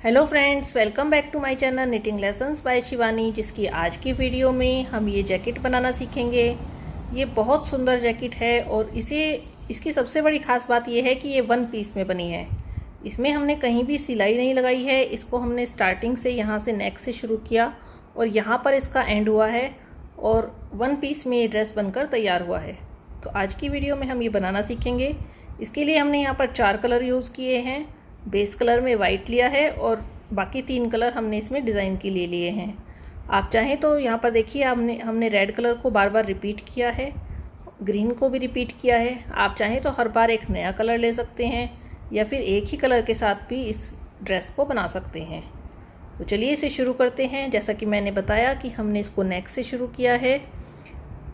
Hello friends, welcome back to my channel knitting lessons by Shivani. जिसकी आज की video में हम ये जैकेट बनाना सीखेंगे। ये बहुत सुंदर जैकेट है और इसकी सबसे बड़ी खास बात ये है कि ये वन पीस में बनी है। इसमें हमने कहीं भी सिलाई नहीं लगाई है। इसको हमने स्टार्टिंग से यहाँ से नेक से शुरू किया और यहाँ पर इसका एंड हुआ है और वन पीस में ये ड्रेस बनकर तैयार हुआ है। तो आज की वीडियो में हम ये बनाना सीखेंगे। इसके लिए हमने यहाँ पर 4 कलर यूज़ किए हैं। बेस कलर में वाइट लिया है और बाकी 3 कलर हमने इसमें डिज़ाइन के लिए लिए हैं। आप चाहें तो यहाँ पर देखिए, हमने रेड कलर को बार बार रिपीट किया है, ग्रीन को भी रिपीट किया है। आप चाहें तो हर बार एक नया कलर ले सकते हैं या फिर एक ही कलर के साथ भी इस ड्रेस को बना सकते हैं। तो चलिए इसे शुरू करते हैं। जैसा कि मैंने बताया कि हमने इसको नेक से शुरू किया है।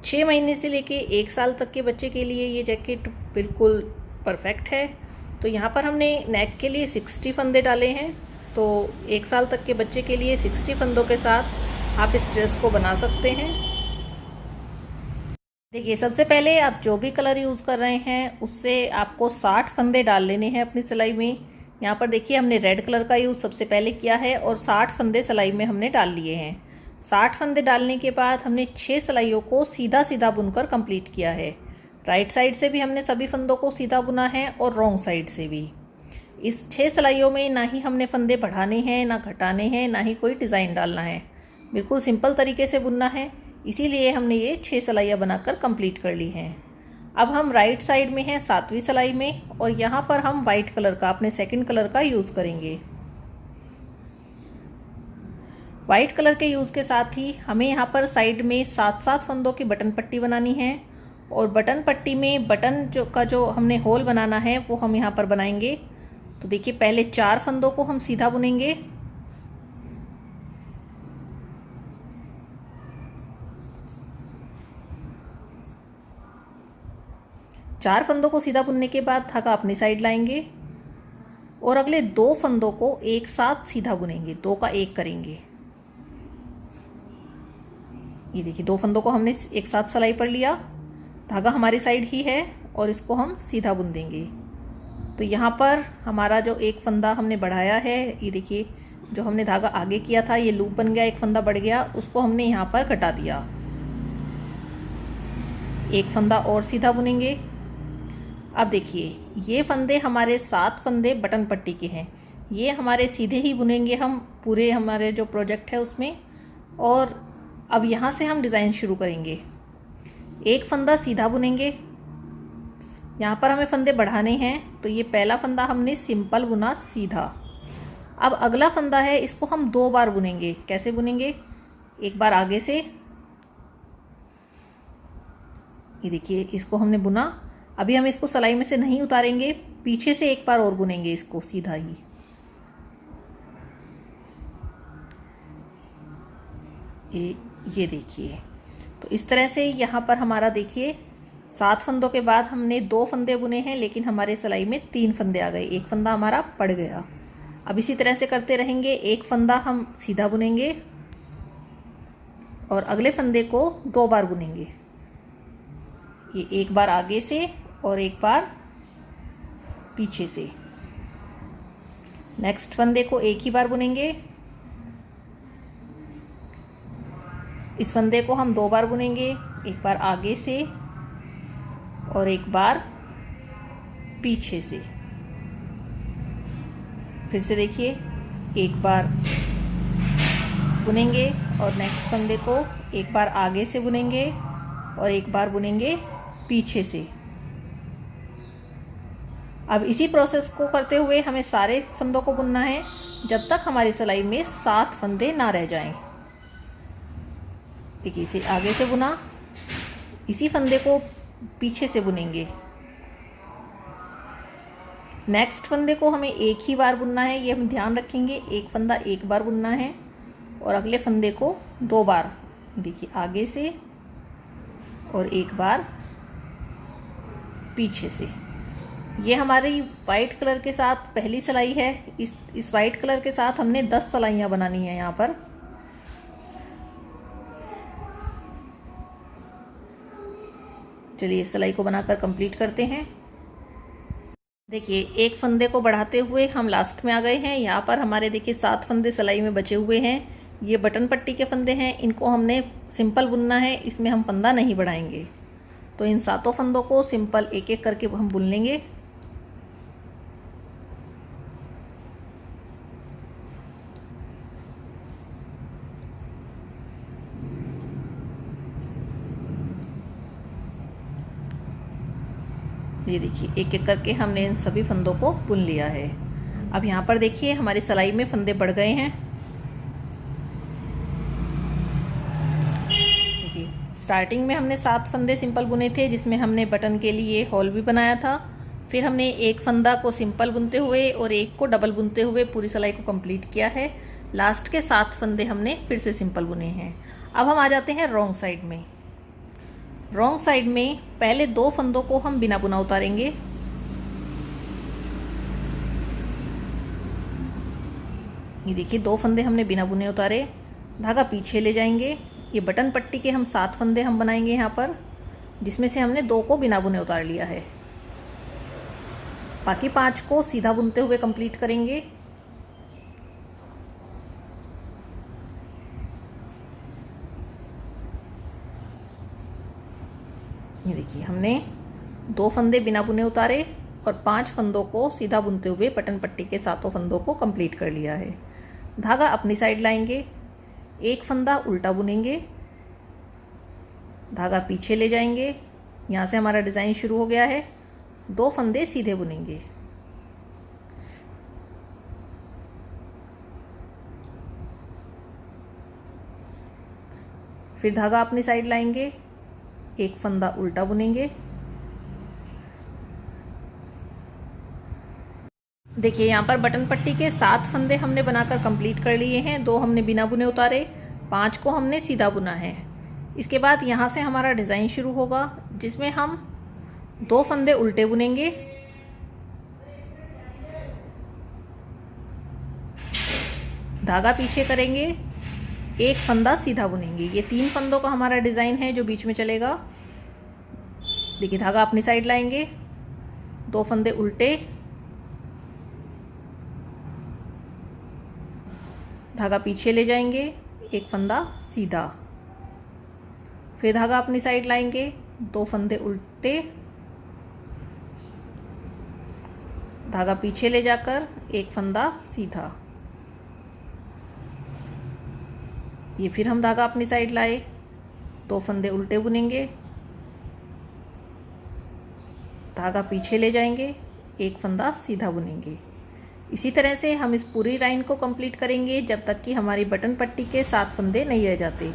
6 महीने से लेके 1 साल तक के बच्चे के लिए ये जैकेट बिल्कुल परफेक्ट है। तो यहाँ पर हमने नेक के लिए 60 फंदे डाले हैं। तो 1 साल तक के बच्चे के लिए 60 फंदों के साथ आप इस ड्रेस को बना सकते हैं। देखिए, सबसे पहले आप जो भी कलर यूज़ कर रहे हैं उससे आपको 60 फंदे डाल लेने हैं अपनी सिलाई में। यहाँ पर देखिए, हमने रेड कलर का यूज़ सबसे पहले किया है और 60 फंदे सिलाई में हमने डाल लिए हैं। 60 फंदे डालने के बाद हमने 6 सिलाइयों को सीधा सीधा बुनकर कंप्लीट किया है। राइट साइड से भी हमने सभी फंदों को सीधा बुना है और रॉन्ग साइड से भी। इस 6 सिलाइयों में ना ही हमने फंदे बढ़ाने हैं, ना घटाने हैं, ना ही कोई डिज़ाइन डालना है। बिल्कुल सिंपल तरीके से बुनना है, इसीलिए हमने ये 6 सिलाइयाँ बनाकर कंप्लीट कर ली हैं। अब हम राइट साइड में हैं 7वीं सिलाई में और यहाँ पर हम वाइट कलर का, अपने सेकंड कलर का यूज़ करेंगे। वाइट कलर के यूज़ के साथ ही हमें यहाँ पर साइड में 7-7 फंदों की बटन पट्टी बनानी है और बटन पट्टी में बटन जो हमने होल बनाना है वो हम यहाँ पर बनाएंगे। तो देखिए, पहले 4 फंदों को हम सीधा बुनेंगे। चार फंदों को सीधा बुनने के बाद धागा अपनी साइड लाएंगे और अगले 2 फंदों को एक साथ सीधा बुनेंगे, 2 का 1 करेंगे। ये देखिए, 2 फंदों को हमने एक साथ सिलाई पर लिया, धागा हमारी साइड ही है और इसको हम सीधा बुन देंगे। तो यहाँ पर हमारा जो एक फंदा हमने बढ़ाया है, ये देखिए, जो हमने धागा आगे किया था ये लूप बन गया, एक फंदा बढ़ गया, उसको हमने यहाँ पर घटा दिया। एक फंदा और सीधा बुनेंगे। अब देखिए, ये फंदे हमारे 7 फंदे बटन पट्टी के हैं। ये हमारे सीधे ही बुनेंगे हम पूरे हमारे जो प्रोजेक्ट है उसमें। और अब यहाँ से हम डिज़ाइन शुरू करेंगे। एक फंदा सीधा बुनेंगे। यहाँ पर हमें फंदे बढ़ाने हैं, तो ये पहला फंदा हमने सिंपल बुना सीधा। अब अगला फंदा है, इसको हम 2 बार बुनेंगे। कैसे बुनेंगे? एक बार आगे से, ये देखिए, इसको हमने बुना। अभी हम इसको सिलाई में से नहीं उतारेंगे, पीछे से एक बार और बुनेंगे इसको सीधा ही। ये देखिए, तो इस तरह से यहाँ पर हमारा देखिए 7 फंदों के बाद हमने 2 फंदे बुने हैं, लेकिन हमारे सिलाई में 3 फंदे आ गए, एक फंदा हमारा पड़ गया। अब इसी तरह से करते रहेंगे। एक फंदा हम सीधा बुनेंगे और अगले फंदे को 2 बार बुनेंगे। ये एक बार आगे से और एक बार पीछे से। नेक्स्ट फंदे को एक ही बार बुनेंगे। इस फंदे को हम 2 बार बुनेंगे, एक बार आगे से और एक बार पीछे से। फिर से देखिए, एक बार बुनेंगे और नेक्स्ट फंदे को एक बार आगे से बुनेंगे और एक बार बुनेंगे पीछे से। अब इसी प्रोसेस को करते हुए हमें सारे फंदों को बुनना है जब तक हमारी सिलाई में 7 फंदे ना रह जाएं। देखिए, इसे आगे से बुना, इसी फंदे को पीछे से बुनेंगे। नेक्स्ट फंदे को हमें एक ही बार बुनना है, ये हम ध्यान रखेंगे। एक फंदा एक बार बुनना है और अगले फंदे को 2 बार। देखिए, आगे से और एक बार पीछे से। ये हमारी वाइट कलर के साथ पहली सिलाई है। इस वाइट कलर के साथ हमने 10 सिलाइयाँ बनानी है यहाँ पर। चलिए, इस सिलाई को बनाकर कंप्लीट करते हैं। देखिए एक फंदे को बढ़ाते हुए हम लास्ट में आ गए हैं। यहाँ पर हमारे देखिए 7 फंदे सिलाई में बचे हुए हैं। ये बटन पट्टी के फंदे हैं, इनको हमने सिंपल बुनना है, इसमें हम फंदा नहीं बढ़ाएंगे। तो इन 7 फंदों को सिंपल एक एक करके हम बुन लेंगे। ये देखिए एक एक करके हमने इन सभी फंदों को बुन लिया है। अब यहाँ पर देखिए हमारी सिलाई में फंदे बढ़ गए हैं। देखिए स्टार्टिंग में हमने 7 फंदे सिंपल बुने थे, जिसमें हमने बटन के लिए हॉल भी बनाया था। फिर हमने एक फंदा को सिंपल बुनते हुए और एक को डबल बुनते हुए पूरी सिलाई को कंप्लीट किया है। लास्ट के 7 फंदे हमने फिर से सिंपल बुने हैं। अब हम आ जाते हैं रॉन्ग साइड में। रॉन्ग साइड में पहले 2 फंदों को हम बिना बुना उतारेंगे। ये देखिए 2 फंदे हमने बिना बुने उतारे, धागा पीछे ले जाएंगे। ये बटन पट्टी के हम 7 फंदे हम बनाएंगे यहाँ पर, जिसमें से हमने 2 को बिना बुने उतार लिया है। बाकी 5 को सीधा बुनते हुए कंप्लीट करेंगे। ये देखिए हमने 2 फंदे बिना बुने उतारे और 5 फंदों को सीधा बुनते हुए बटन पट्टी के 7 फंदों को कंप्लीट कर लिया है। धागा अपनी साइड लाएंगे, एक फंदा उल्टा बुनेंगे, धागा पीछे ले जाएंगे। यहाँ से हमारा डिज़ाइन शुरू हो गया है। 2 फंदे सीधे बुनेंगे। फिर धागा अपनी साइड लाएंगे, एक फंदा उल्टा बुनेंगे। देखिए यहाँ पर बटन पट्टी के 7 फंदे हमने बनाकर कंप्लीट कर लिए हैं। 2 हमने बिना बुने उतारे, 5 को हमने सीधा बुना है। इसके बाद यहाँ से हमारा डिज़ाइन शुरू होगा, जिसमें हम 2 फंदे उल्टे बुनेंगे, धागा पीछे करेंगे, एक फंदा सीधा बुनेंगे। ये 3 फंदों का हमारा डिज़ाइन है जो बीच में चलेगा। देखिए धागा अपनी साइड लाएंगे, 2 फंदे उल्टे, धागा पीछे ले जाएंगे, एक फंदा सीधा। फिर धागा अपनी साइड लाएंगे, 2 फंदे उल्टे, धागा पीछे ले जाकर एक फंदा सीधा। ये फिर हम धागा अपनी साइड लाए, 2 फंदे उल्टे बुनेंगे, धागा पीछे ले जाएंगे, एक फंदा सीधा बुनेंगे। इसी तरह से हम इस पूरी लाइन को कंप्लीट करेंगे जब तक कि हमारी बटन पट्टी के 7 फंदे नहीं रह जाते।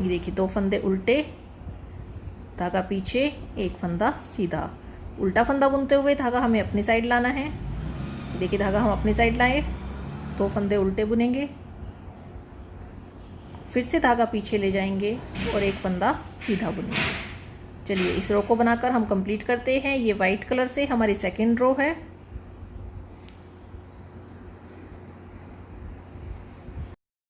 ये देखिए 2 फंदे उल्टे, धागा पीछे, एक फंदा सीधा। उल्टा फंदा बुनते हुए धागा हमें अपनी साइड लाना है। देखिए धागा हम अपनी साइड लाए, 2 फंदे उल्टे बुनेंगे, फिर से धागा पीछे ले जाएंगे और एक फंदा सीधा बुनेंगे। चलिए इस रो को बनाकर हम कंप्लीट करते हैं। ये वाइट कलर से हमारी सेकेंड रो है।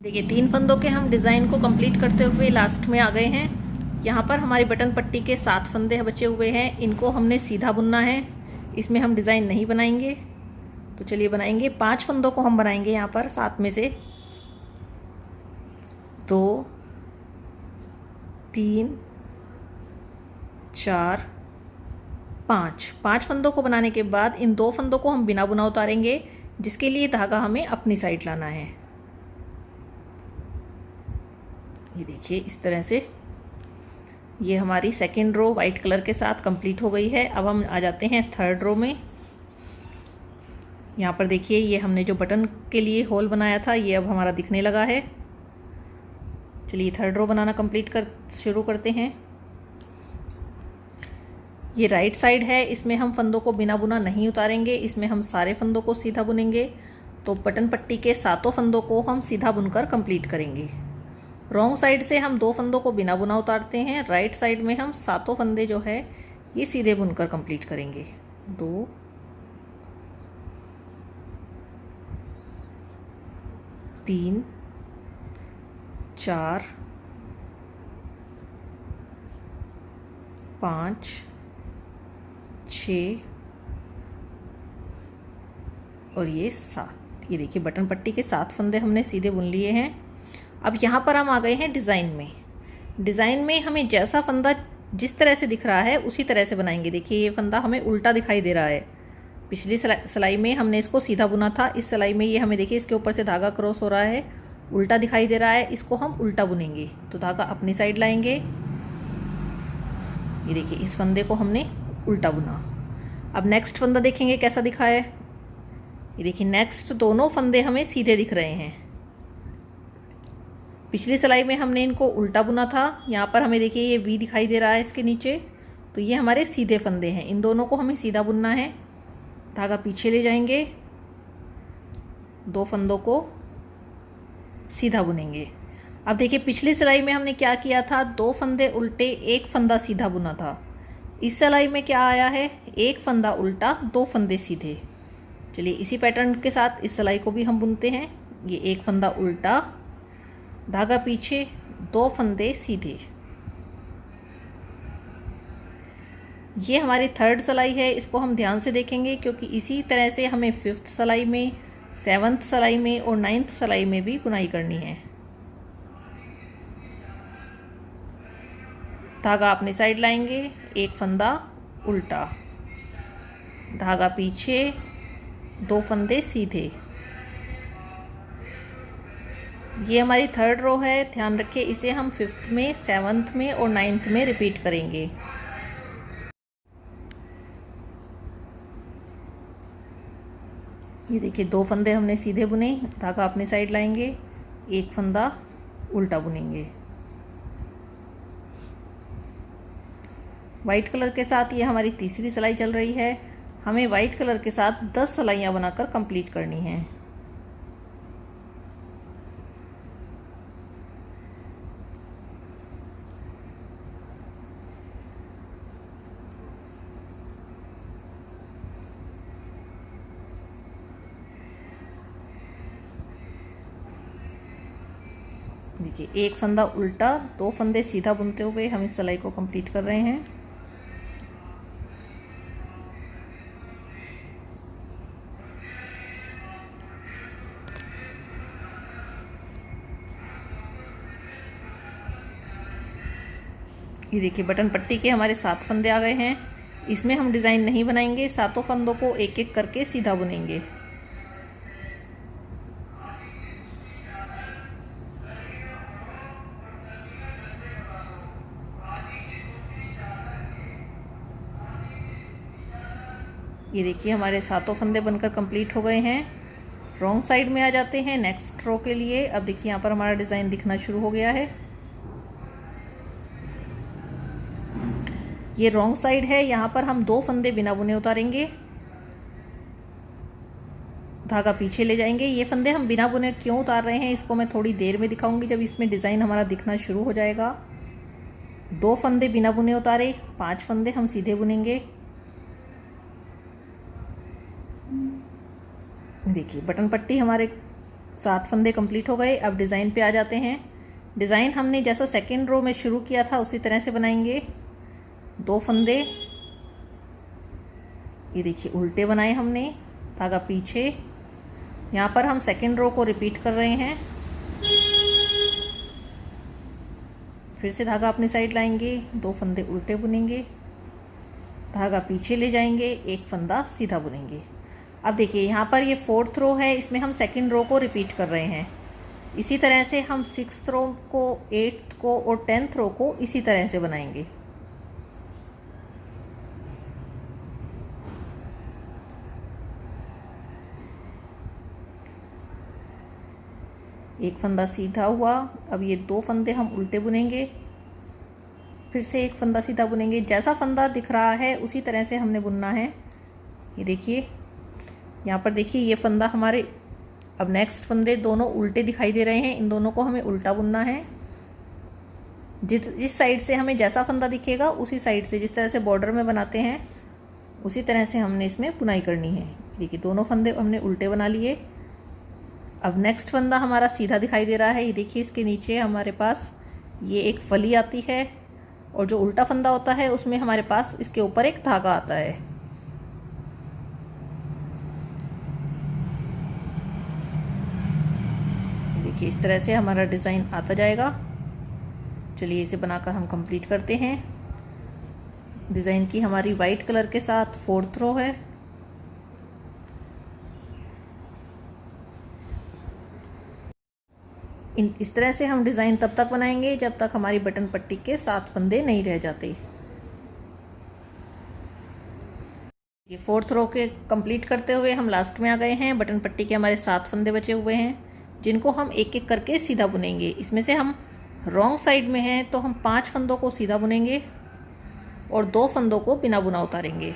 देखिए 3 फंदों के हम डिज़ाइन को कंप्लीट करते हुए लास्ट में आ गए हैं। यहाँ पर हमारी बटन पट्टी के 7 फंदे बचे हुए हैं, इनको हमने सीधा बुनना है। इसमें हम डिज़ाइन नहीं बनाएंगे। तो चलिए बनाएंगे। 5 फंदों को हम बनाएंगे यहाँ पर, 7 में से 2 3 4 5 फंदों को बनाने के बाद इन 2 फंदों को हम बिना बुना उतारेंगे, जिसके लिए धागा हमें अपनी साइड लाना है। ये देखिए इस तरह से ये हमारी सेकेंड रो वाइट कलर के साथ कंप्लीट हो गई है। अब हम आ जाते हैं थर्ड रो में। यहाँ पर देखिए ये हमने जो बटन के लिए होल बनाया था ये अब हमारा दिखने लगा है। चलिए थर्ड रो बनाना शुरू करते हैं। ये राइट साइड है, इसमें हम फंदों को बिना बुना नहीं उतारेंगे, इसमें हम सारे फंदों को सीधा बुनेंगे। तो बटन पट्टी के 7 फंदों को हम सीधा बुनकर कंप्लीट करेंगे। रॉन्ग साइड से हम 2 फंदों को बिना बुना उतारते हैं, राइट साइड में हम 7 फंदे जो है ये सीधे बुनकर कंप्लीट करेंगे। 2 3 4 5 6 और ये 7। ये देखिए बटन पट्टी के 7 फंदे हमने सीधे बुन लिए हैं। अब यहाँ पर हम आ गए हैं डिज़ाइन में। डिज़ाइन में हमें जैसा फंदा जिस तरह से दिख रहा है उसी तरह से बनाएंगे। देखिए ये फंदा हमें उल्टा दिखाई दे रहा है। पिछली सिलाई में हमने इसको सीधा बुना था, इस सिलाई में ये हमें देखिए इसके ऊपर से धागा क्रॉस हो रहा है, उल्टा दिखाई दे रहा है। इसको हम उल्टा बुनेंगे। तो धागा अपनी साइड लाएंगे। ये देखिए इस फंदे को हमने उल्टा बुना। अब नेक्स्ट फंदा देखेंगे कैसा दिखा है। ये देखिए नेक्स्ट दोनों फंदे हमें सीधे दिख रहे हैं। पिछली सिलाई में हमने इनको उल्टा बुना था। यहाँ पर हमें देखिए ये वी दिखाई दे रहा है इसके नीचे, तो ये हमारे सीधे फंदे हैं। इन दोनों को हमें सीधा बुनना है। धागा पीछे ले जाएंगे, 2 फंदों को सीधा बुनेंगे। अब देखिए पिछली सिलाई में हमने क्या किया था, 2 फंदे उल्टे 1 फंदा सीधा बुना था। इस सिलाई में क्या आया है, 1 फंदा उल्टा 2 फंदे सीधे। चलिए इसी पैटर्न के साथ इस सिलाई को भी हम बुनते हैं। ये 1 फंदा उल्टा, धागा पीछे, 2 फंदे सीधे। ये हमारी 3rd सिलाई है। इसको हम ध्यान से देखेंगे क्योंकि इसी तरह से हमें 5th सिलाई में, 7th सिलाई में और 9th सिलाई में भी बुनाई करनी है। धागा अपनी साइड लाएंगे, 1 फंदा उल्टा, धागा पीछे, 2 फंदे सीधे। ये हमारी 3rd रो है। ध्यान रखिए इसे हम 5th में, 7th में और 9th में रिपीट करेंगे। ये देखिए 2 फंदे हमने सीधे बुने, धागा अपनी साइड लाएंगे, 1 फंदा उल्टा बुनेंगे। वाइट कलर के साथ ये हमारी तीसरी सिलाई चल रही है। हमें वाइट कलर के साथ 10 सिलाइयाँ बनाकर कंप्लीट करनी हैं। देखिए 1 फंदा उल्टा, 2 फंदे सीधा बुनते हुए हम इस सिलाई को कंप्लीट कर रहे हैं। ये देखिए बटन पट्टी के हमारे 7 फंदे आ गए हैं। इसमें हम डिज़ाइन नहीं बनाएंगे, 7 फंदों को एक एक करके सीधा बुनेंगे। ये देखिए हमारे 7 फंदे बनकर कंप्लीट हो गए हैं। रॉन्ग साइड में आ जाते हैं नेक्स्ट रो के लिए। अब देखिए यहाँ पर हमारा डिज़ाइन दिखना शुरू हो गया है। ये रॉन्ग साइड है। यहाँ पर हम 2 फंदे बिना बुने उतारेंगे, धागा पीछे ले जाएंगे। ये फंदे हम बिना बुने क्यों उतार रहे हैं इसको मैं थोड़ी देर में दिखाऊंगी, जब इसमें डिज़ाइन हमारा दिखना शुरू हो जाएगा। 2 फंदे बिना बुने उतारे, 5 फंदे हम सीधे बुनेंगे। देखिए बटन पट्टी हमारे 7 फंदे कंप्लीट हो गए। अब डिज़ाइन पे आ जाते हैं। डिज़ाइन हमने जैसा सेकेंड रो में शुरू किया था उसी तरह से बनाएंगे। 2 फंदे, ये देखिए उल्टे बनाए हमने, धागा पीछे। यहाँ पर हम सेकेंड रो को रिपीट कर रहे हैं। फिर से धागा अपनी साइड लाएंगे, 2 फंदे उल्टे बुनेंगे, धागा पीछे ले जाएंगे, 1 फंदा सीधा बुनेंगे। अब देखिए यहाँ पर ये 4th रो है, इसमें हम सेकेंड रो को रिपीट कर रहे हैं। इसी तरह से हम 6th रो को, 8th को और 10th रो को इसी तरह से बनाएंगे। एक फंदा सीधा हुआ। अब ये 2 फंदे हम उल्टे बुनेंगे, फिर से 1 फंदा सीधा बुनेंगे। जैसा फंदा दिख रहा है उसी तरह से हमने बुनना है। ये देखिए यहाँ पर देखिए ये फंदा हमारे, अब नेक्स्ट फंदे दोनों उल्टे दिखाई दे रहे हैं, इन दोनों को हमें उल्टा बुनना है। जिस साइड से हमें जैसा फंदा दिखेगा उसी साइड से, जिस तरह से बॉर्डर में बनाते हैं उसी तरह से हमने इसमें बुनाई करनी है। देखिए दोनों फंदे हमने उल्टे बना लिए। अब नेक्स्ट फंदा हमारा सीधा दिखाई दे रहा है। ये देखिए इसके नीचे हमारे पास ये एक फली आती है और जो उल्टा फंदा होता है उसमें हमारे पास इसके ऊपर एक धागा आता है। देखिए इस तरह से हमारा डिज़ाइन आता जाएगा। चलिए इसे बनाकर हम कंप्लीट करते हैं। डिज़ाइन की हमारी वाइट कलर के साथ 4th रो है। इस तरह से हम डिज़ाइन तब तक बनाएंगे जब तक हमारी बटन पट्टी के 7 फंदे नहीं रह जाते। ये 4th रो के कंप्लीट करते हुए हम लास्ट में आ गए हैं। बटन पट्टी के हमारे 7 फंदे बचे हुए हैं जिनको हम एक एक करके सीधा बुनेंगे। इसमें से हम रॉन्ग साइड में हैं तो हम 5 फंदों को सीधा बुनेंगे और 2 फंदों को बिना बुना उतारेंगे।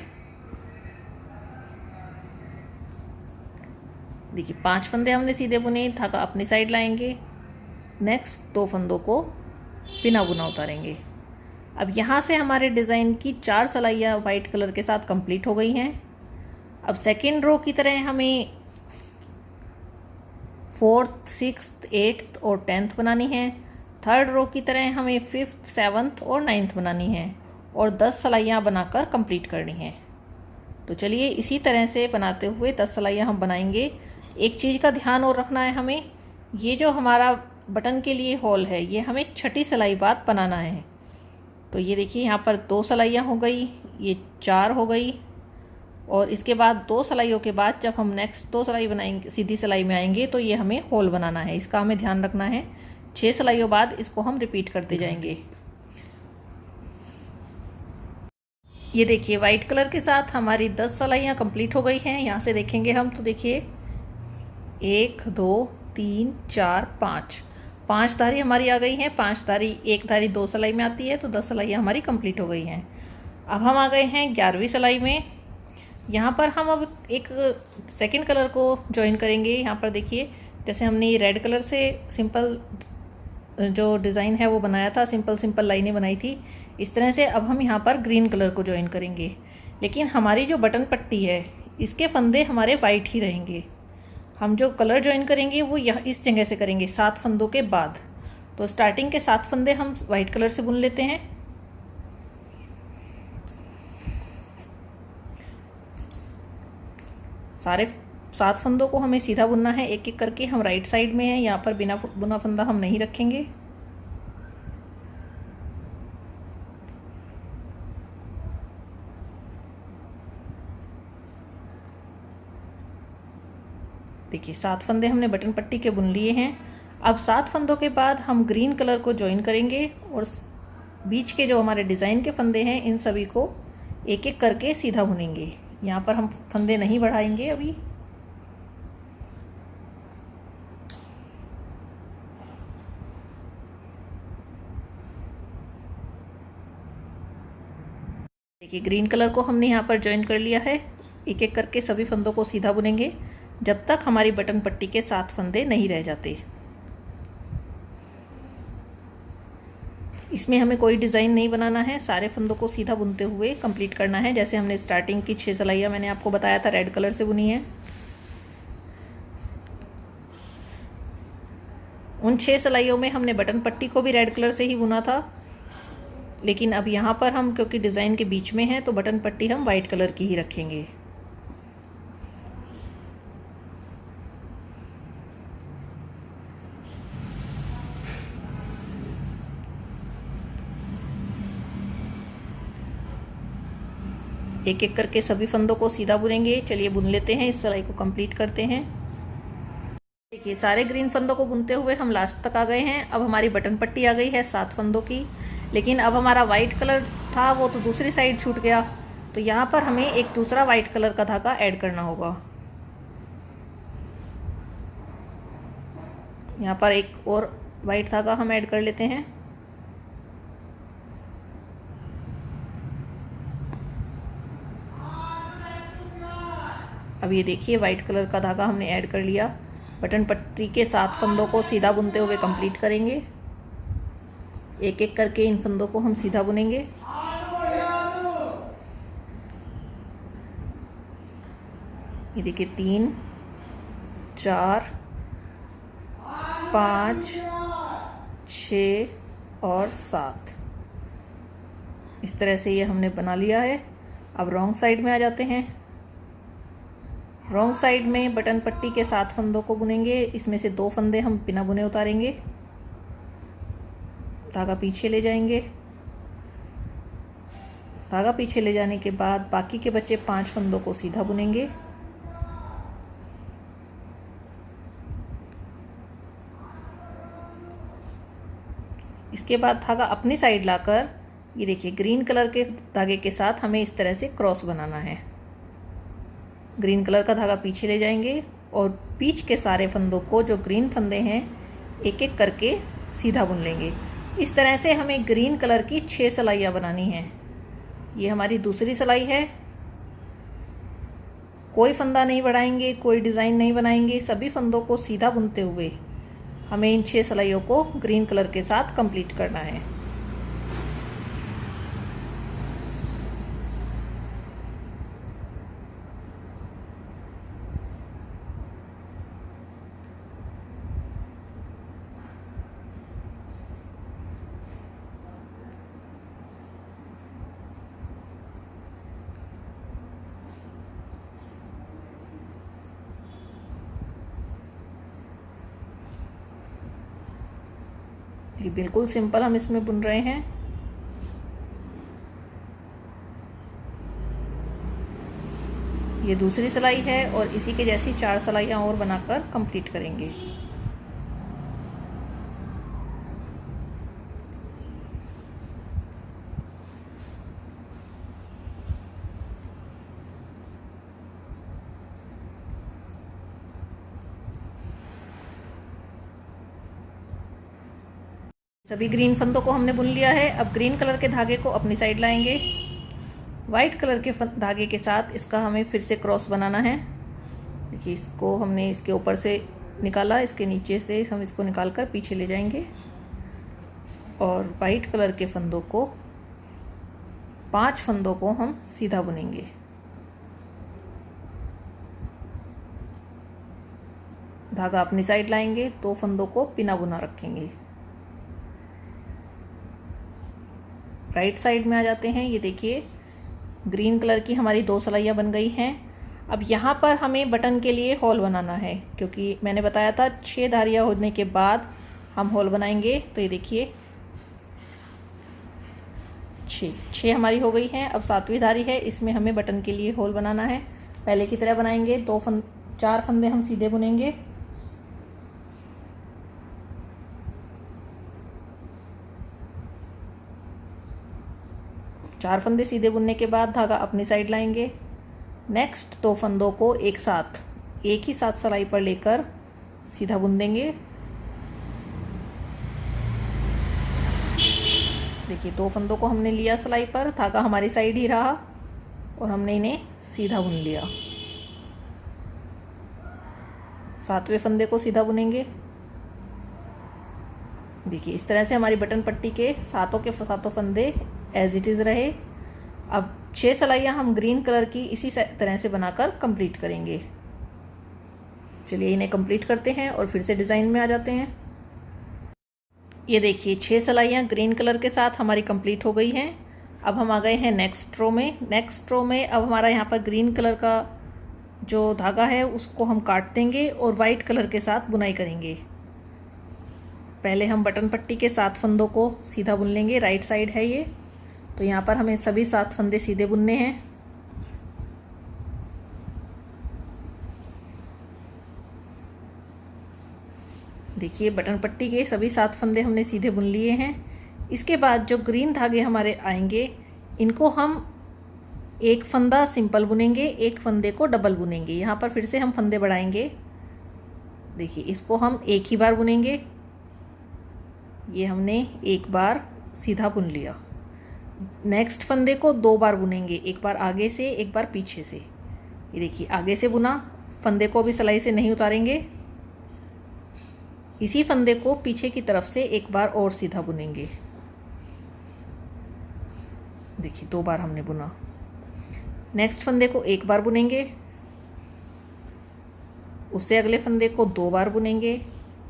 देखिए 5 फंदे हमने सीधे बुने, धागा अपनी साइड लाएंगे। नेक्स्ट 2 फंदों को बिना बुना उतारेंगे। अब यहाँ से हमारे डिज़ाइन की 4 सलाइयाँ वाइट कलर के साथ कंप्लीट हो गई हैं। अब सेकेंड रो की तरह हमें 4th, 6th, 8th और 10th बनानी है। थर्ड रो की तरह हमें 5th, 7th और 9th बनानी है और 10 सलाइयाँ बनाकर कंप्लीट करनी है। तो चलिए इसी तरह से बनाते हुए 10 सलाइयाँ हम बनाएंगे। एक चीज़ का ध्यान और रखना है हमें, ये जो हमारा बटन के लिए होल है ये हमें 6ठी सलाई बाद बनाना है। तो ये देखिए यहाँ पर 2 सलाइयाँ हो गई, ये 4 हो गई और इसके बाद 2 सलाइयों के बाद जब हम नेक्स्ट 2 सलाई बनाएंगे, सीधी सलाई में आएंगे तो ये हमें होल बनाना है। इसका हमें ध्यान रखना है। 6 सलाइयों बाद इसको हम रिपीट करते जाएंगे। ये देखिए वाइट कलर के साथ हमारी 10 सलाइयाँ कंप्लीट हो गई हैं। यहाँ से देखेंगे हम तो देखिए 1 2 3 4 5 धारी हमारी आ गई हैं। 5 धारी, 1 धारी 2 सलाई में आती है तो 10 सलाइयाँ हमारी कंप्लीट हो गई हैं। अब हम आ गए हैं 11वीं सलाई में। यहाँ पर हम अब एक सेकंड कलर को ज्वाइन करेंगे। यहाँ पर देखिए जैसे हमने ये रेड कलर से सिंपल जो डिज़ाइन है वो बनाया था, सिंपल लाइनें बनाई थी, इस तरह से अब हम यहाँ पर ग्रीन कलर को ज्वाइन करेंगे। लेकिन हमारी जो बटन पट्टी है इसके फंदे हमारे वाइट ही रहेंगे। हम जो कलर ज्वाइन करेंगे वो यहाँ इस जगह से करेंगे 7 फंदों के बाद। तो स्टार्टिंग के 7 फंदे हम वाइट कलर से बुन लेते हैं। सारे 7 फंदों को हमें सीधा बुनना है एक एक करके। हम राइट साइड में हैं, यहाँ पर बिना बुना फंदा हम नहीं रखेंगे। देखिए 7 फंदे हमने बटन पट्टी के बुन लिए हैं। अब 7 फंदों के बाद हम ग्रीन कलर को ज्वाइन करेंगे और बीच के जो हमारे डिज़ाइन के फंदे हैं इन सभी को एक एक करके सीधा बुनेंगे। यहाँ पर हम फंदे नहीं बढ़ाएंगे अभी। देखिए ग्रीन कलर को हमने यहाँ पर ज्वाइन कर लिया है। एक एक करके सभी फंदों को सीधा बुनेंगे जब तक हमारी बटन पट्टी के 7 फंदे नहीं रह जाते। इसमें हमें कोई डिज़ाइन नहीं बनाना है, सारे फंदों को सीधा बुनते हुए कंप्लीट करना है। जैसे हमने स्टार्टिंग की 6 सलाइयाँ मैंने आपको बताया था रेड कलर से बुनी है। उन 6 सलाइयों में हमने बटन पट्टी को भी रेड कलर से ही बुना था, लेकिन अब यहाँ पर हम क्योंकि डिज़ाइन के बीच में है तो बटन पट्टी हम वाइट कलर की ही रखेंगे। एक एक करके सभी फंदों को सीधा बुनेंगे। चलिए बुन लेते हैं, इस सिलाई को कंप्लीट करते हैं। देखिए सारे ग्रीन फंदों को बुनते हुए हम लास्ट तक आ गए हैं। अब हमारी बटन पट्टी आ गई है 7 फंदों की, लेकिन अब हमारा वाइट कलर था वो तो दूसरी साइड छूट गया। तो यहाँ पर हमें एक दूसरा वाइट कलर का धागा ऐड करना होगा। यहाँ पर एक और वाइट धागा हम ऐड कर लेते हैं। अब ये देखिए वाइट कलर का धागा हमने ऐड कर लिया। बटन पट्टी के 7 फंदों को सीधा बुनते हुए कंप्लीट करेंगे। एक एक करके इन फंदों को हम सीधा बुनेंगे। ये देखिए 3 4 5 6 और 7 इस तरह से ये हमने बना लिया है। अब रॉन्ग साइड में आ जाते हैं। रॉन्ग साइड में बटन पट्टी के 7 फंदों को बुनेंगे। इसमें से 2 फंदे हम बिना बुने उतारेंगे, धागा पीछे ले जाएंगे। धागा पीछे ले जाने के बाद बाकी के बचे 5 फंदों को सीधा बुनेंगे। इसके बाद धागा अपनी साइड लाकर, ये देखिए ग्रीन कलर के धागे के साथ हमें इस तरह से क्रॉस बनाना है। ग्रीन कलर का धागा पीछे ले जाएंगे और बीच के सारे फंदों को, जो ग्रीन फंदे हैं, एक एक करके सीधा बुन लेंगे। इस तरह से हमें ग्रीन कलर की 6 सिलाइयाँ बनानी हैं। ये हमारी दूसरी सिलाई है। कोई फंदा नहीं बढ़ाएंगे, कोई डिज़ाइन नहीं बनाएंगे, सभी फंदों को सीधा बुनते हुए हमें इन 6 सिलाइयों को ग्रीन कलर के साथ कंप्लीट करना है। ये बिल्कुल सिंपल हम इसमें बुन रहे हैं। ये दूसरी सिलाई है और इसी के जैसी 4 सिलाइयाँ और बनाकर कंप्लीट करेंगे। सभी ग्रीन फंदों को हमने बुन लिया है। अब ग्रीन कलर के धागे को अपनी साइड लाएंगे। वाइट कलर के धागे के साथ इसका हमें फिर से क्रॉस बनाना है। देखिए, इसको हमने इसके ऊपर से निकाला, इसके नीचे से हम इसको निकाल कर पीछे ले जाएंगे और वाइट कलर के फंदों को, 5 फंदों को हम सीधा बुनेंगे। धागा अपनी साइड लाएंगे, 2 फंदों को बिना बुना रखेंगे। राइट साइड में आ जाते हैं। ये देखिए ग्रीन कलर की हमारी 2 सिलाइयाँ बन गई हैं। अब यहाँ पर हमें बटन के लिए होल बनाना है, क्योंकि मैंने बताया था 6 धारियाँ होने के बाद हम होल बनाएंगे। तो ये देखिए 6 हमारी हो गई हैं। अब 7वीं धारी है, इसमें हमें बटन के लिए होल बनाना है। पहले की तरह बनाएंगे। 4 फंदे हम सीधे बुनेंगे। चार फंदे सीधे बुनने के बाद धागा अपनी साइड लाएंगे। नेक्स्ट 2 फंदों को एक ही साथ सिलाई पर लेकर सीधा बुन देंगे। देखिए 2 फंदों को हमने लिया सिलाई पर, धागा हमारी साइड ही रहा और हमने इन्हें सीधा बुन लिया। 7वें फंदे को सीधा बुनेंगे। देखिए इस तरह से हमारी बटन पट्टी के सातों फंदे एज इट इज़ रहे। अब 6 सिलाइयाँ हम ग्रीन कलर की इसी तरह से बनाकर कंप्लीट करेंगे। चलिए इन्हें कंप्लीट करते हैं और फिर से डिज़ाइन में आ जाते हैं। ये देखिए 6 सिलाइयाँ ग्रीन कलर के साथ हमारी कंप्लीट हो गई हैं। अब हम आ गए हैं नेक्स्ट रो में। नेक्स्ट रो में अब हमारा यहाँ पर ग्रीन कलर का जो धागा है उसको हम काट देंगे और वाइट कलर के साथ बुनाई करेंगे। पहले हम बटन पट्टी के 7 फंदों को सीधा बुन लेंगे। राइट साइड है ये, तो यहाँ पर हमें सभी 7 फंदे सीधे बुनने हैं। देखिए बटन पट्टी के सभी 7 फंदे हमने सीधे बुन लिए हैं। इसके बाद जो ग्रीन धागे हमारे आएंगे, इनको हम एक फंदा सिंपल बुनेंगे, एक फंदे को डबल बुनेंगे। यहाँ पर फिर से हम फंदे बढ़ाएंगे। देखिए इसको हम एक ही बार बुनेंगे। ये हमने एक बार सीधा बुन लिया। नेक्स्ट फंदे को 2 बार बुनेंगे, एक बार आगे से एक बार पीछे से। ये देखिए आगे से बुना, फंदे को भी सिलाई से नहीं उतारेंगे। इसी फंदे को पीछे की तरफ से एक बार और सीधा बुनेंगे। देखिए 2 बार हमने बुना। नेक्स्ट फंदे को एक बार बुनेंगे, उससे अगले फंदे को 2 बार बुनेंगे,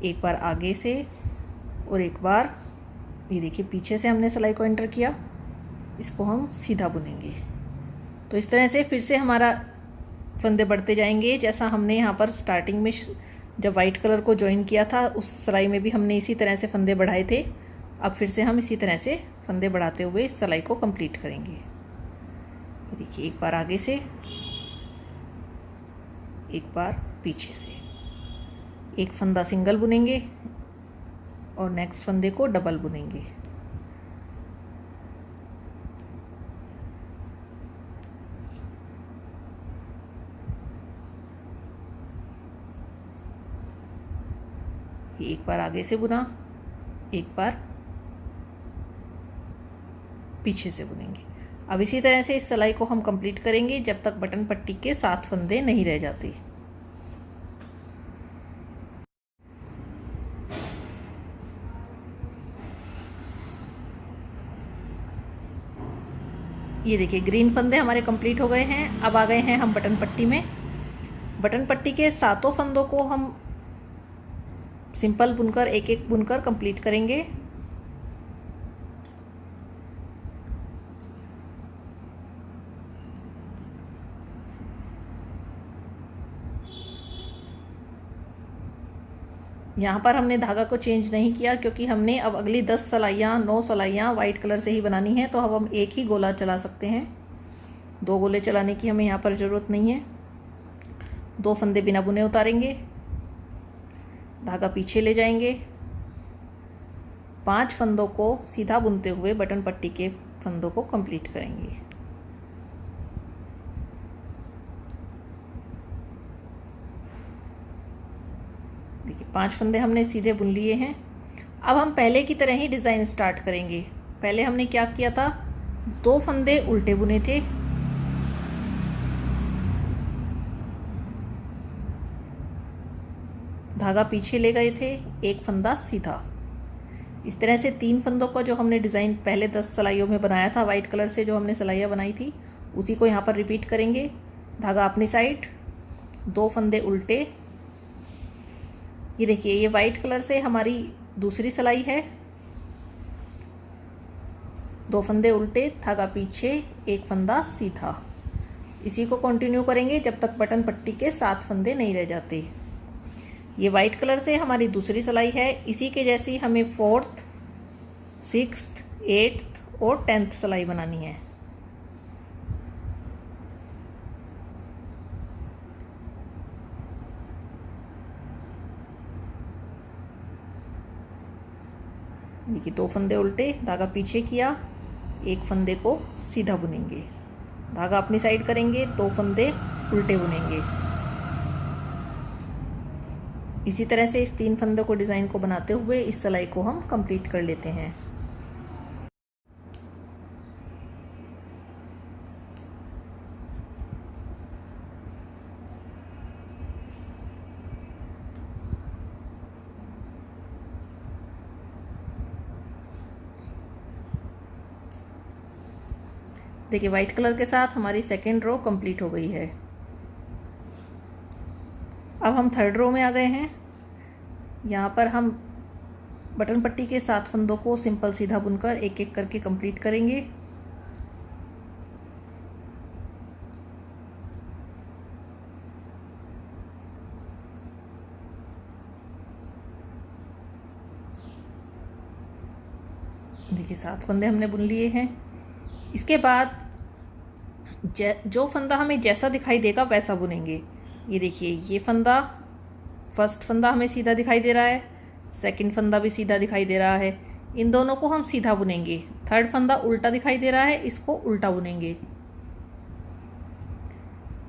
एक बार आगे से और एक बार, ये देखिए पीछे से हमने सिलाई को एंटर किया, इसको हम सीधा बुनेंगे। तो इस तरह से फिर से हमारा फंदे बढ़ते जाएंगे। जैसा हमने यहाँ पर स्टार्टिंग में जब वाइट कलर को ज्वाइन किया था उस सिलाई में भी हमने इसी तरह से फंदे बढ़ाए थे। अब फिर से हम इसी तरह से फंदे बढ़ाते हुए इस सिलाई को कंप्लीट करेंगे। देखिए, एक बार आगे से, एक बार पीछे से, एक फंदा सिंगल बुनेंगे और नेक्स्ट फंदे को डबल बुनेंगे। एक बार आगे से बुना, एक बार पीछे से बुनेंगे। अब इसी तरह से इस सिलाई को हम कंप्लीट करेंगे जब तक बटन पट्टी के 7 फंदे नहीं रह जाते। ये देखिए, ग्रीन फंदे हमारे कंप्लीट हो गए हैं। अब आ गए हैं हम बटन पट्टी में। बटन पट्टी के 7 फंदों को हम सिंपल बुनकर, एक एक बुनकर कंप्लीट करेंगे। यहाँ पर हमने धागा को चेंज नहीं किया क्योंकि हमने अब अगली 10 सिलाइयाँ, 9 सिलाइयाँ वाइट कलर से ही बनानी है, तो अब हम एक ही गोला चला सकते हैं। 2 गोले चलाने की हमें यहाँ पर ज़रूरत नहीं है। 2 फंदे बिना बुने उतारेंगे, धागा पीछे ले जाएंगे, 5 फंदों को सीधा बुनते हुए बटन पट्टी के फंदों को कंप्लीट करेंगे। देखिए, 5 फंदे हमने सीधे बुन लिए हैं। अब हम पहले की तरह ही डिज़ाइन स्टार्ट करेंगे। पहले हमने क्या किया था, 2 फंदे उल्टे बुने थे, धागा पीछे ले गए थे, एक फंदा सीधा। इस तरह से 3 फंदों का जो हमने डिज़ाइन पहले 10 सिलाइयों में बनाया था वाइट कलर से, जो हमने सिलाइयाँ बनाई थी, उसी को यहाँ पर रिपीट करेंगे। धागा अपनी साइड, 2 फंदे उल्टे। ये देखिए, ये वाइट कलर से हमारी दूसरी सिलाई है। 2 फंदे उल्टे, धागा पीछे, एक फंदा सीधा। इसी को कंटिन्यू करेंगे जब तक बटन पट्टी के 7 फंदे नहीं रह जाते। ये वाइट कलर से हमारी दूसरी सिलाई है। इसी के जैसी हमें 4th, 6th, 8th और 10th सिलाई बनानी है। देखिए, 2 फंदे उल्टे, धागा पीछे किया, एक फंदे को सीधा बुनेंगे, धागा अपनी साइड करेंगे, 2 फंदे उल्टे बुनेंगे। इसी तरह से इस 3 फंदों को डिज़ाइन को बनाते हुए इस सिलाई को हम कंप्लीट कर लेते हैं। देखिए, वाइट कलर के साथ हमारी सेकेंड रो कंप्लीट हो गई है। अब हम 3rd रो में आ गए हैं। यहाँ पर हम बटन पट्टी के 7 फंदों को सिंपल सीधा बुनकर एक एक करके कंप्लीट करेंगे। देखिए, 7 फंदे हमने बुन लिए हैं। इसके बाद जो फंदा हमें जैसा दिखाई देगा वैसा बुनेंगे। ये देखिए, ये फंदा, फर्स्ट फंदा हमें सीधा दिखाई दे रहा है, सेकंड फंदा भी सीधा दिखाई दे रहा है, इन दोनों को हम सीधा बुनेंगे। 3rd फंदा उल्टा दिखाई दे रहा है, इसको उल्टा बुनेंगे।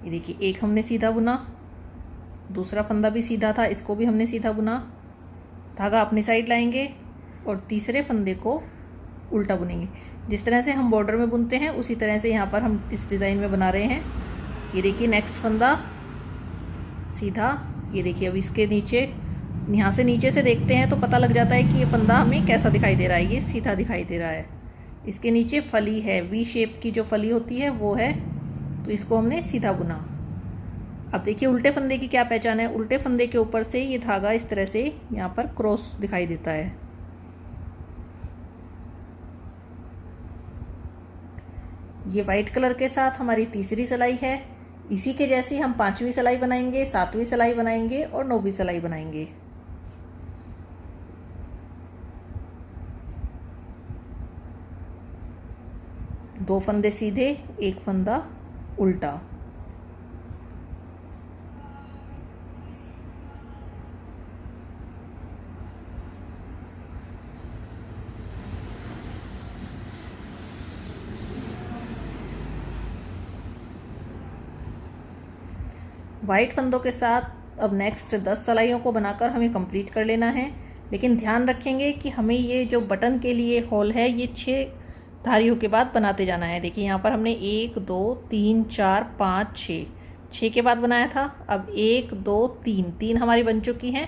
ये देखिए, एक हमने सीधा बुना, दूसरा फंदा भी सीधा था, इसको भी हमने सीधा बुना, धागा अपनी साइड लाएंगे और तीसरे फंदे को उल्टा बुनेंगे। जिस तरह से हम बॉर्डर में बुनते हैं उसी तरह से यहाँ पर हम इस डिज़ाइन में बना रहे हैं। ये देखिए, नेक्स्ट फंदा सीधा। ये देखिए, अब इसके नीचे, यहाँ से नीचे से देखते हैं तो पता लग जाता है कि ये फंदा हमें कैसा दिखाई दे रहा है। ये सीधा दिखाई दे रहा है। इसके नीचे फली है, वी शेप की जो फली होती है वो है, तो इसको हमने सीधा बुना। अब देखिए, उल्टे फंदे की क्या पहचान है। उल्टे फंदे के ऊपर से ये धागा इस तरह से यहाँ पर क्रॉस दिखाई देता है। ये वाइट कलर के साथ हमारी तीसरी सिलाई है। इसी के जैसी हम 5वीं सिलाई बनाएंगे, 7वीं सिलाई बनाएंगे और 9वीं सिलाई बनाएंगे। दो फंदे सीधे, एक फंदा उल्टा। वाइट फंदों के साथ अब नेक्स्ट 10 सिलाइयों को बनाकर हमें कंप्लीट कर लेना है। लेकिन ध्यान रखेंगे कि हमें ये जो बटन के लिए होल है ये 6 धारियों के बाद बनाते जाना है। देखिए यहाँ पर हमने 1 2 3 4 5 6 के बाद बनाया था। अब 1 2 3 हमारी बन चुकी हैं।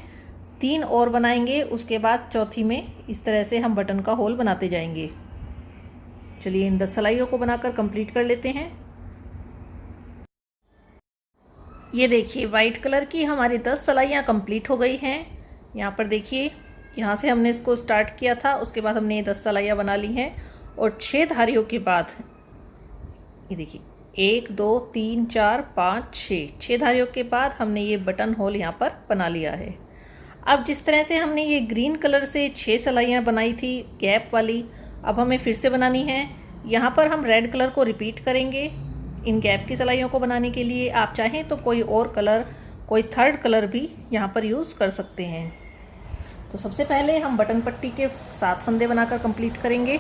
3 और बनाएंगे, उसके बाद चौथी में इस तरह से हम बटन का होल बनाते जाएंगे। चलिए इन 10 सिलाइयों को बनाकर कंप्लीट कर लेते हैं। ये देखिए वाइट कलर की हमारी 10 सिलाइयाँ कंप्लीट हो गई हैं। यहाँ पर देखिए, यहाँ से हमने इसको स्टार्ट किया था, उसके बाद हमने ये 10 सिलाइयाँ बना ली हैं और 6 धारियों के बाद ये देखिए 1 2 3 4 5 6 धारियों के बाद हमने ये बटन होल यहाँ पर बना लिया है। अब जिस तरह से हमने ये ग्रीन कलर से 6 सिलाइयाँ बनाई थी गैप वाली, अब हमें फिर से बनानी है। यहाँ पर हम रेड कलर को रिपीट करेंगे इन गैप की सिलाइयों को बनाने के लिए। आप चाहें तो कोई और कलर, कोई थर्ड कलर भी यहाँ पर यूज़ कर सकते हैं। तो सबसे पहले हम बटन पट्टी के 7 फंदे बनाकर कंप्लीट करेंगे।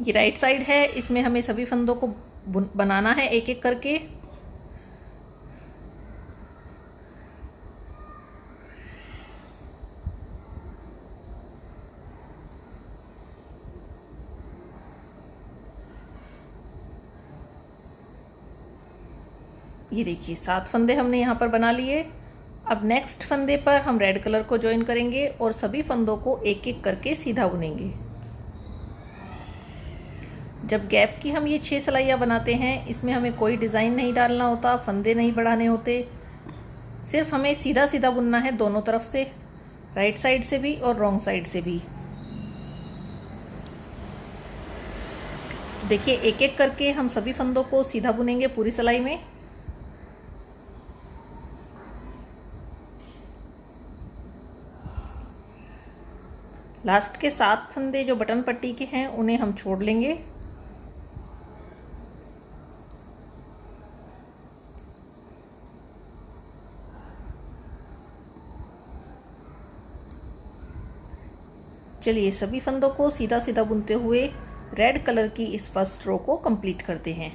ये राइट साइड है, इसमें हमें सभी फंदों को बनाना है एक एक करके। ये देखिए 7 फंदे हमने यहाँ पर बना लिए। अब नेक्स्ट फंदे पर हम रेड कलर को ज्वाइन करेंगे और सभी फंदों को एक एक करके सीधा बुनेंगे। जब गैप की हम ये 6 सिलाइयाँ बनाते हैं, इसमें हमें कोई डिज़ाइन नहीं डालना होता, फंदे नहीं बढ़ाने होते, सिर्फ हमें सीधा सीधा बुनना है दोनों तरफ से, राइट साइड से भी और रॉन्ग साइड से भी। देखिए एक एक करके हम सभी फंदों को सीधा बुनेंगे पूरी सिलाई में। लास्ट के 7 फंदे जो बटन पट्टी के हैं उन्हें हम छोड़ लेंगे। चलिए सभी फंदों को सीधा सीधा बुनते हुए रेड कलर की इस फर्स्ट रो को कंप्लीट करते हैं।